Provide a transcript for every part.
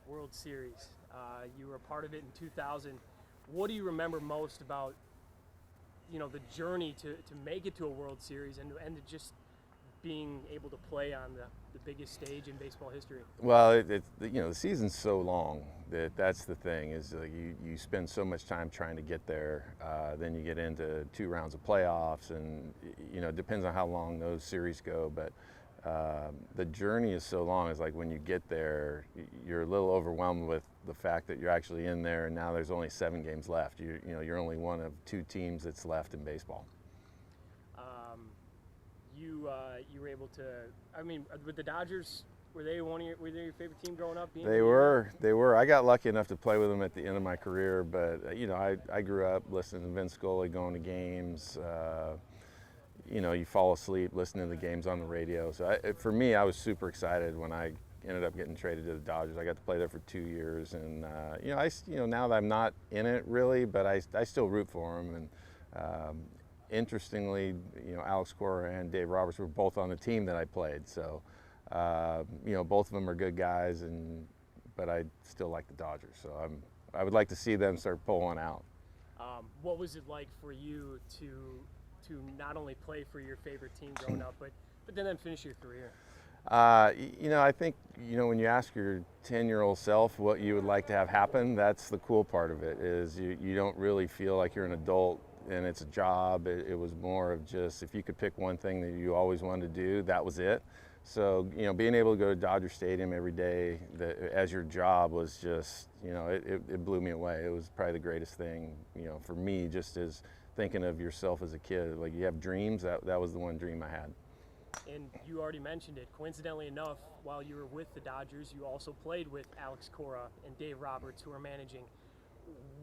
World Series. You were a part of it in 2000. What do you remember most about, the journey to make it to a World Series and to just being able to play on the biggest stage in baseball history? Well, the season's so long that's the thing is like you spend so much time trying to get there. Then you get into 2 rounds of playoffs, and it depends on how long those series go. But the journey is so long. It's like when you get there, you're a little overwhelmed with the fact that you're actually in there, and now there's only 7 games left. You're only one of 2 teams that's left in baseball. You were able to. I mean, with the Dodgers, were they your favorite team growing up? They were. I got lucky enough to play with them at the end of my career, but I grew up listening to Vince Scully, going to games. You fall asleep listening to the games on the radio. So for me, I was super excited when I ended up getting traded to the Dodgers. I got to play there for 2 years, and now that I'm not in it really, but I still root for them. And interestingly, Alex Cora and Dave Roberts were both on the team that I played. So both of them are good guys, but I still like the Dodgers. So I would like to see them start pulling out. What was it like for you to not only play for your favorite team growing up, but then finish your career? I think, when you ask your 10-year-old self what you would like to have happen, that's the cool part of it, is you don't really feel like you're an adult and it's a job. It was more of just, if you could pick one thing that you always wanted to do, that was it. So, being able to go to Dodger Stadium every day as your job was just, it blew me away. It was probably the greatest thing, for me, just as thinking of yourself as a kid. Like, you have dreams, that was the one dream I had. And you already mentioned it. Coincidentally enough, while you were with the Dodgers, you also played with Alex Cora and Dave Roberts, who are managing.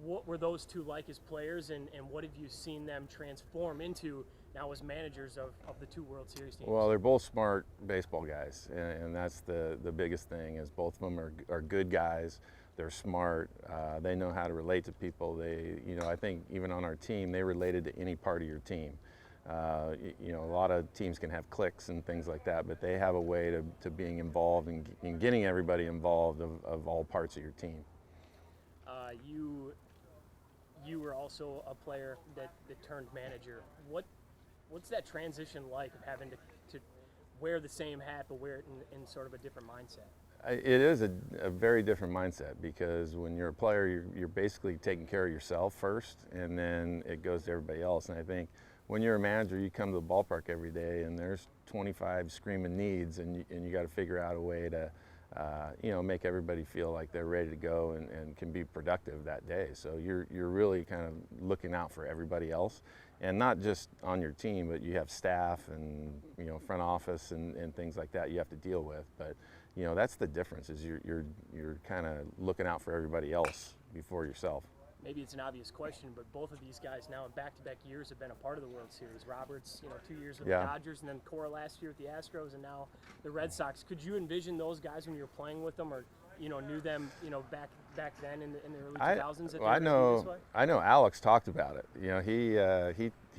What were those two like as players, and what have you seen them transform into now as managers of the 2 World Series teams? Well, they're both smart baseball guys, and that's the biggest thing, is both of them are good guys. They're smart. They know how to relate to people. I think even on our team, they related to any part of your team. A lot of teams can have cliques and things like that, but they have a way to being involved and getting everybody involved of all parts of your team. You were also a player that turned manager. What's that transition like of having to wear the same hat but wear it in sort of a different mindset? It is a very different mindset, because when you're a player, you're basically taking care of yourself first, and then it goes to everybody else. And I think when you're a manager, you come to the ballpark every day, and there's 25 screaming needs, and you got to figure out a way to make everybody feel like they're ready to go and can be productive that day. So you're really kind of looking out for everybody else, and not just on your team, but you have staff and front office and things like that you have to deal with. But that's the difference, is you're kind of looking out for everybody else before yourself. Maybe it's an obvious question, but both of these guys now in back-to-back years have been a part of the World Series. Roberts, 2 years with the Dodgers, and then Cora last year with the Astros, and now the Red Sox. Could you envision those guys when you were playing with them, or knew them, back then in the early 2000s? I know Alex talked about it.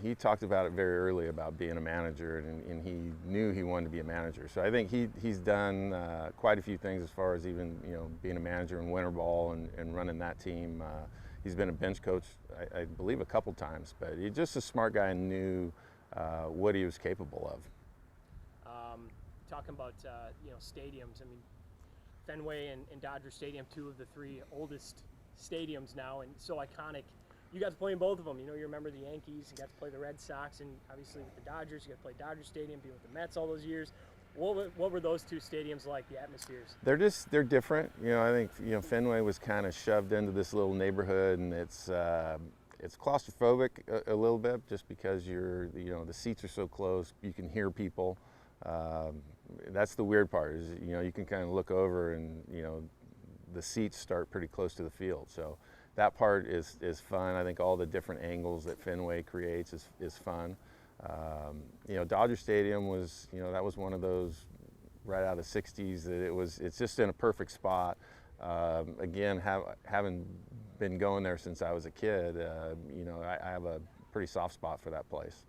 He talked about it very early about being a manager, and he knew he wanted to be a manager. So I think he's done quite a few things as far as even being a manager in winter ball and running that team. He's been a bench coach, I believe, a couple times, but he's just a smart guy and knew what he was capable of. Talking about stadiums, I mean, Fenway and Dodger Stadium, 2 of the 3 oldest stadiums now, and so iconic. You got to play in both of them. You remember the Yankees, you got to play the Red Sox, and obviously with the Dodgers, you got to play Dodger Stadium, be with the Mets all those years. What were those 2 stadiums like, the atmospheres? They're different. I think Fenway was kind of shoved into this little neighborhood, and it's claustrophobic a little bit, just because the seats are so close. You can hear people. That's the weird part, is you can kind of look over, and the seats start pretty close to the field. So that part is fun. I think all the different angles that Fenway creates is fun. Dodger Stadium was, that was one of those right out of the 60s that it's just in a perfect spot. Again, having been going there since I was a kid, I have a pretty soft spot for that place.